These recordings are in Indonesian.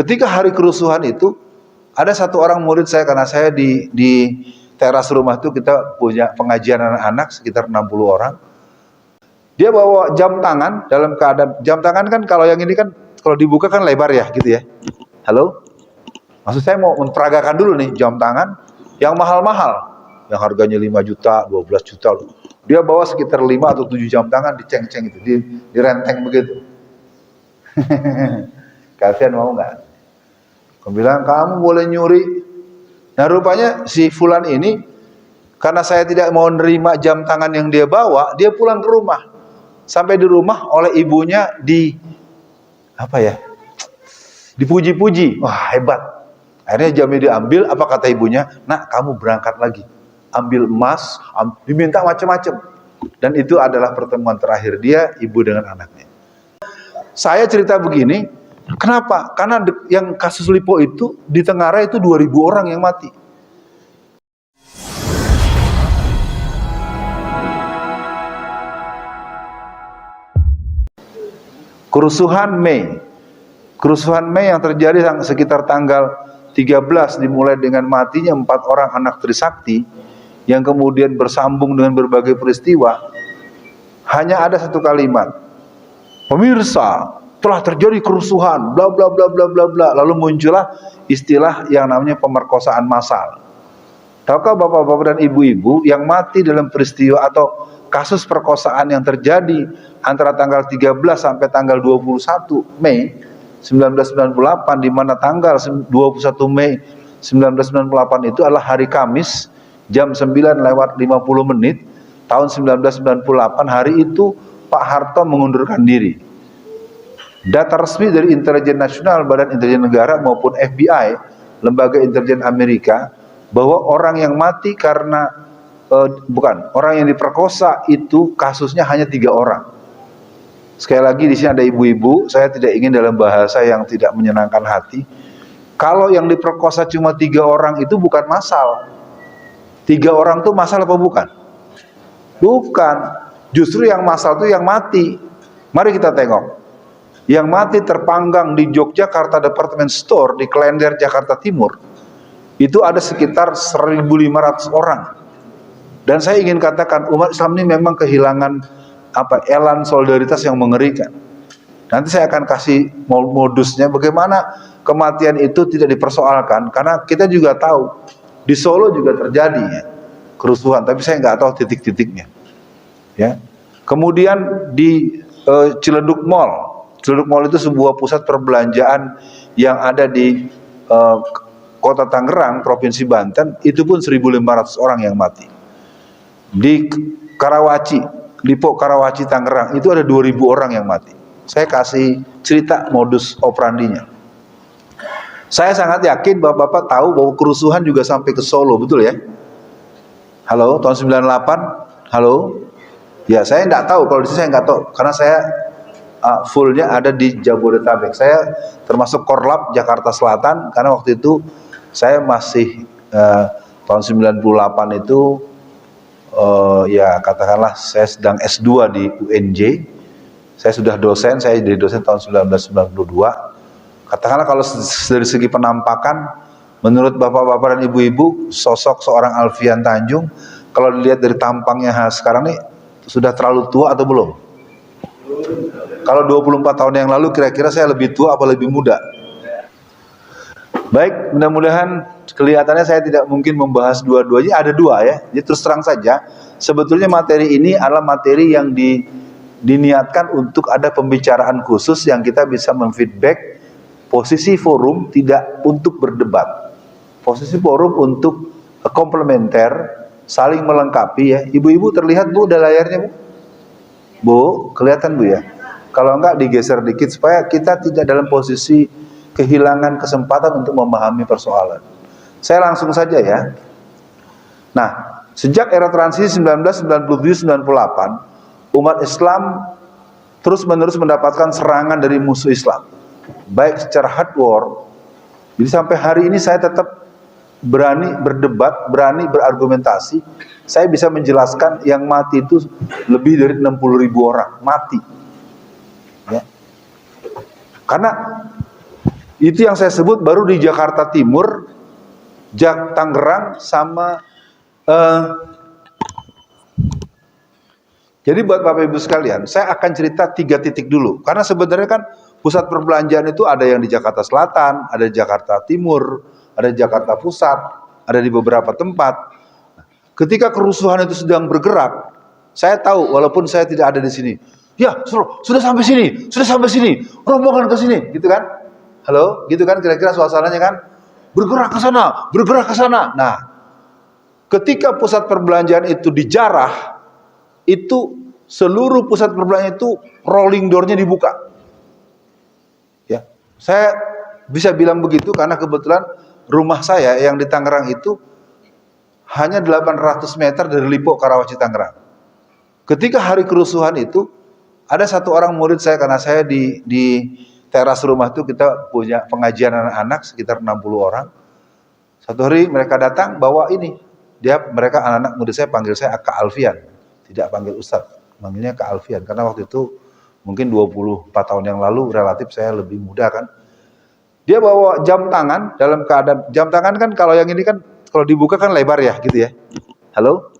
Ketika hari kerusuhan itu, ada satu orang murid saya, karena saya di teras rumah itu kita punya pengajian anak-anak sekitar 60 orang. Dia bawa jam tangan dalam keadaan, jam tangan kan kalau yang ini kan kalau dibuka kan lebar ya gitu ya. Halo? Maksud saya mau memperagakan dulu nih jam tangan yang mahal-mahal, yang harganya 5 juta, 12 juta loh. Dia bawa sekitar 5 atau 7 jam tangan diceng-ceng itu, direnteng begitu. Kalian mau nggak? Aku bilang kamu boleh nyuri. Nah rupanya si fulan ini, karena saya tidak mau nerima jam tangan yang dia bawa, dia pulang ke rumah. Sampai di rumah oleh ibunya dipuji-puji. Wah hebat. Akhirnya jamnya diambil. Apa kata ibunya? Nak kamu berangkat lagi, ambil emas, diminta macam-macam. Dan itu adalah pertemuan terakhir dia, ibu dengan anaknya. Saya cerita begini, kenapa? Karena yang kasus Lipo itu di Tenggara itu 2000 orang yang mati. Kerusuhan Mei yang terjadi sekitar tanggal 13 dimulai dengan matinya 4 orang anak Trisakti yang kemudian bersambung dengan berbagai peristiwa. Hanya ada satu kalimat, pemirsa, telah terjadi kerusuhan, bla bla bla bla bla bla. Lalu muncullah istilah yang namanya pemerkosaan massal. Tahukah bapak-bapak dan ibu-ibu yang mati dalam peristiwa atau kasus perkosaan yang terjadi antara tanggal 13 sampai tanggal 21 Mei 1998, di mana tanggal 21 Mei 1998 itu adalah hari Kamis jam 9:50 tahun 1998. Hari itu Pak Harto mengundurkan diri. Data resmi dari Intelijen Nasional, Badan Intelijen Negara maupun FBI, lembaga intelijen Amerika, bahwa orang yang mati karena orang yang diperkosa itu kasusnya hanya 3 orang. Sekali lagi di sini ada ibu-ibu, saya tidak ingin dalam bahasa yang tidak menyenangkan hati. Kalau yang diperkosa cuma 3 orang itu bukan massal. 3 orang itu massal apa bukan? Bukan. Justru yang massal itu yang mati. Mari kita tengok. Yang mati terpanggang di Yogyakarta Department Store di Klender, Jakarta Timur, itu ada sekitar 1.500 orang. Dan saya ingin katakan umat Islam ini memang kehilangan elan solidaritas yang mengerikan. Nanti saya akan kasih modusnya bagaimana kematian itu tidak dipersoalkan, karena kita juga tahu di Solo juga terjadi ya, kerusuhan, tapi saya nggak tahu titik-titiknya. Ya. Kemudian di Ciledug Mall. Ciledug Mall itu sebuah pusat perbelanjaan yang ada di Kota Tangerang, Provinsi Banten, itu pun 1.500 orang yang mati. Di Karawaci, Lipo Karawaci Tangerang, itu ada 2.000 orang yang mati. Saya kasih cerita modus operandinya. Saya sangat yakin bapak-bapak tahu bahwa kerusuhan juga sampai ke Solo, betul ya? Halo, tahun 98, halo? Ya, saya nggak tahu, kalau di sini saya nggak tahu, karena saya fullnya ada di Jabodetabek. Saya termasuk Korlap Jakarta Selatan, karena waktu itu saya masih tahun 98 itu ya katakanlah saya sedang S2 di UNJ. Saya sudah dosen, saya jadi dosen tahun 1992. Katakanlah kalau dari segi penampakan, menurut bapak-bapak dan ibu-ibu, sosok seorang Alfian Tanjung, kalau dilihat dari tampangnya sekarang nih, sudah terlalu tua atau belum? Kalau 24 tahun yang lalu kira-kira saya lebih tua apa lebih muda? Baik, mudah-mudahan kelihatannya saya tidak mungkin membahas dua-duanya, ada 2 ya. Jadi terus terang saja, sebetulnya materi ini adalah materi yang diniatkan untuk ada pembicaraan khusus yang kita bisa memfeedback. Posisi forum tidak untuk berdebat. Posisi forum untuk komplementer, saling melengkapi ya. Ibu-ibu terlihat Bu, ada layarnya Bu? Bu, kelihatan Bu ya? Kalau enggak digeser dikit supaya kita tidak dalam posisi kehilangan kesempatan untuk memahami persoalan. Saya langsung saja ya. Nah, sejak era transisi 1997-98, umat Islam terus-menerus mendapatkan serangan dari musuh Islam, baik secara hard war. Jadi sampai hari ini saya tetap berani berdebat, berani berargumentasi. Saya bisa menjelaskan yang mati itu lebih dari 60.000 orang mati. Ya. Karena Itu yang saya sebut baru di Jakarta Timur, Tangerang, sama jadi buat Bapak Ibu sekalian, saya akan cerita 3 titik dulu. Karena sebenarnya kan pusat perbelanjaan itu ada yang di Jakarta Selatan, ada di Jakarta Timur, ada di Jakarta Pusat, ada di beberapa tempat. Ketika kerusuhan itu sedang bergerak, saya tahu walaupun saya tidak ada di sini. Ya, sudah sampai sini, rombongan ke sini, gitu kan? Halo, gitu kan kira-kira suasananya kan? Bergerak ke sana. Nah, ketika pusat perbelanjaan itu dijarah, itu seluruh pusat perbelanjaan itu rolling door-nya dibuka. Ya, saya bisa bilang begitu karena kebetulan rumah saya yang di Tangerang itu hanya 800 meter dari Lipo Karawaci Tangerang. Ketika hari kerusuhan itu ada satu orang murid saya, karena saya di teras rumah itu kita punya pengajian anak-anak sekitar 60 orang. Satu hari mereka datang bawa ini. Mereka anak-anak murid saya panggil saya Kak Alfian. Tidak panggil Ustadz, manggilnya Kak Alfian. Karena waktu itu mungkin 24 tahun yang lalu relatif saya lebih muda kan. Dia bawa jam tangan dalam keadaan, jam tangan kan kalau yang ini kan kalau dibuka kan lebar ya gitu ya. Halo?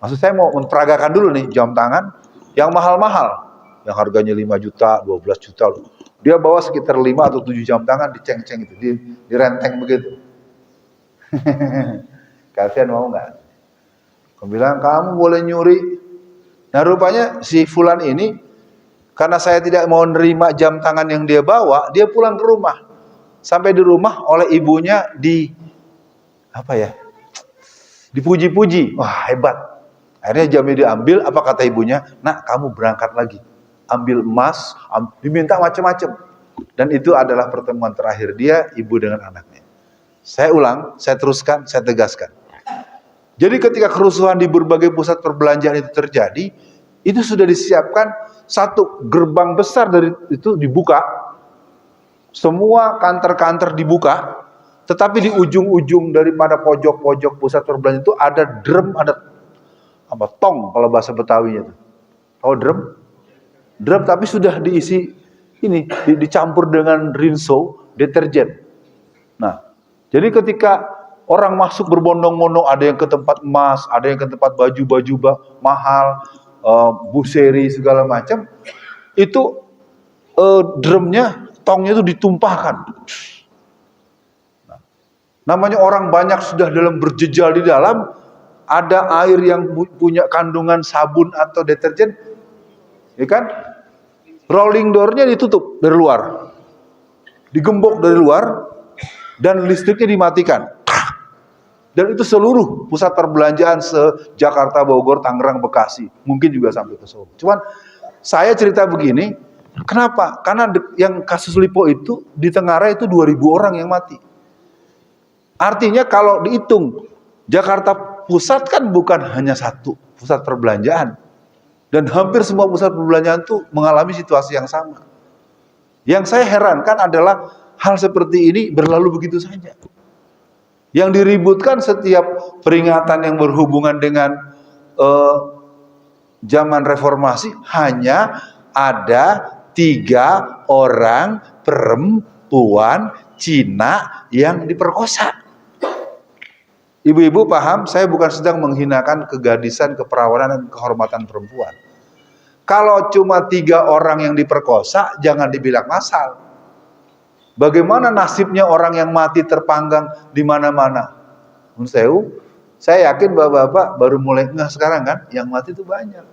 Maksud saya mau memperagakan dulu nih jam tangan yang mahal-mahal. Yang harganya 5 juta, 12 juta. Dia bawa sekitar 5 atau 7 jam tangan diceng-ceng itu, direnteng begitu. Kak Alfian mau nggak? Kamu bilang, kamu boleh nyuri. Nah rupanya si Fulan ini, karena saya tidak mau nerima jam tangan yang dia bawa, dia pulang ke rumah. Sampai di rumah oleh ibunya dipuji-puji. Wah hebat. Akhirnya jamnya diambil, apa kata ibunya? Nak, kamu berangkat lagi. Ambil emas, diminta macam-macam. Dan itu adalah pertemuan terakhir dia, ibu dengan anaknya. Saya ulang, saya teruskan, saya tegaskan. Jadi ketika kerusuhan di berbagai pusat perbelanjaan itu terjadi, itu sudah disiapkan satu gerbang besar dari itu dibuka, semua kantor-kantor dibuka, tetapi di ujung-ujung daripada pojok-pojok pusat perbelanjaan itu ada drum, ada tong kalau bahasa Betawinya itu. Tahu drum? Drum tapi sudah diisi ini, dicampur dengan rinso, deterjen. Nah, jadi ketika orang masuk berbondong-bondong, ada yang ke tempat emas, ada yang ke tempat baju-baju mahal, buseri segala macam. Itu drumnya, tongnya itu ditumpahkan. Nah, namanya orang banyak sudah dalam berjejal di dalam, ada air yang punya kandungan sabun atau deterjen, ya kan? Rolling door-nya ditutup dari luar, digembok dari luar, dan listriknya dimatikan. Dan itu seluruh pusat perbelanjaan se-Jakarta, Bogor, Tangerang, Bekasi. Mungkin juga sampai ke Solo. Cuman saya cerita begini, kenapa? Karena yang kasus Lipo itu, di Tengarai itu 2.000 orang yang mati. Artinya kalau dihitung, Jakarta Pusat kan bukan hanya satu pusat perbelanjaan. Dan hampir semua pusat perbelanjaan itu mengalami situasi yang sama. Yang saya herankan adalah hal seperti ini berlalu begitu saja. Yang diributkan setiap peringatan yang berhubungan dengan zaman reformasi hanya ada 3 orang perempuan Cina yang diperkosa. Ibu-ibu paham, saya bukan sedang menghinakan kegadisan, keperawanan, dan kehormatan perempuan. Kalau cuma 3 orang yang diperkosa, jangan dibilang masal. Bagaimana nasibnya orang yang mati terpanggang di mana-mana? Saya yakin bapak-bapak baru mulai ngeh sekarang kan, yang mati itu banyak.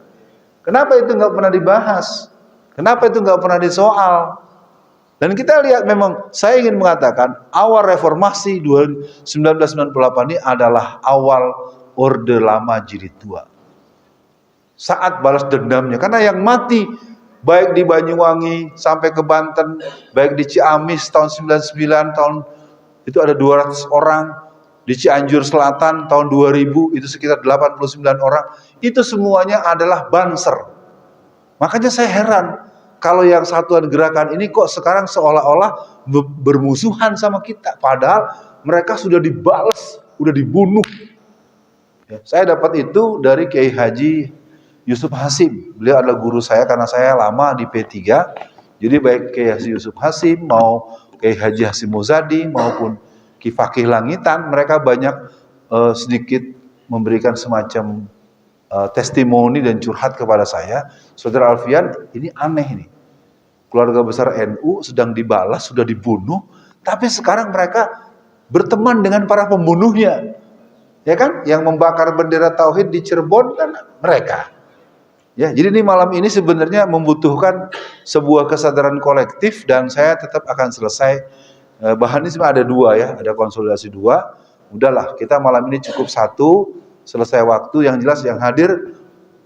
Kenapa itu nggak pernah dibahas? Kenapa itu nggak pernah disoal? Dan kita lihat memang, saya ingin mengatakan awal reformasi 1998 ini adalah awal Orde Lama Jilid 2. Saat balas dendamnya, karena yang mati baik di Banyuwangi sampai ke Banten, baik di Ciamis tahun 99, tahun itu ada 200 orang, di Cianjur Selatan tahun 2000 itu sekitar 89 orang, itu semuanya adalah Banser. Makanya saya heran, kalau yang satuan gerakan ini kok sekarang seolah-olah bermusuhan sama kita, padahal mereka sudah dibalas, sudah dibunuh. Ya, saya dapat itu dari Kiai Haji Yusuf Hasim. Beliau adalah guru saya karena saya lama di P3. Jadi baik Kiai Haji Yusuf Hasim, mau Kiai Haji Hasyim Muzadi maupun Ki Fakih Langitan, mereka banyak sedikit memberikan semacam testimoni dan curhat kepada saya. Saudara Alfian, ini aneh nih. Keluarga besar NU sedang dibalas, sudah dibunuh, tapi sekarang mereka berteman dengan para pembunuhnya. Ya kan? Yang membakar bendera tauhid di Cirebon kan mereka. Ya, jadi ini malam ini sebenarnya membutuhkan sebuah kesadaran kolektif, dan saya tetap akan selesai. Bahan ini sebenarnya ada dua ya, ada konsolidasi dua. Udahlah, kita malam ini cukup satu, selesai waktu. Yang jelas yang hadir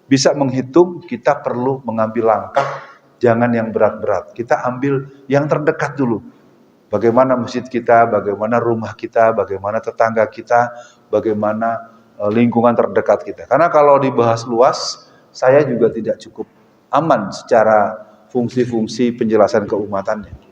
bisa menghitung, kita perlu mengambil langkah, jangan yang berat-berat. Kita ambil yang terdekat dulu. Bagaimana masjid kita, bagaimana rumah kita, bagaimana tetangga kita, bagaimana lingkungan terdekat kita. Karena kalau dibahas luas, saya juga tidak cukup aman secara fungsi-fungsi penjelasan keumatannya.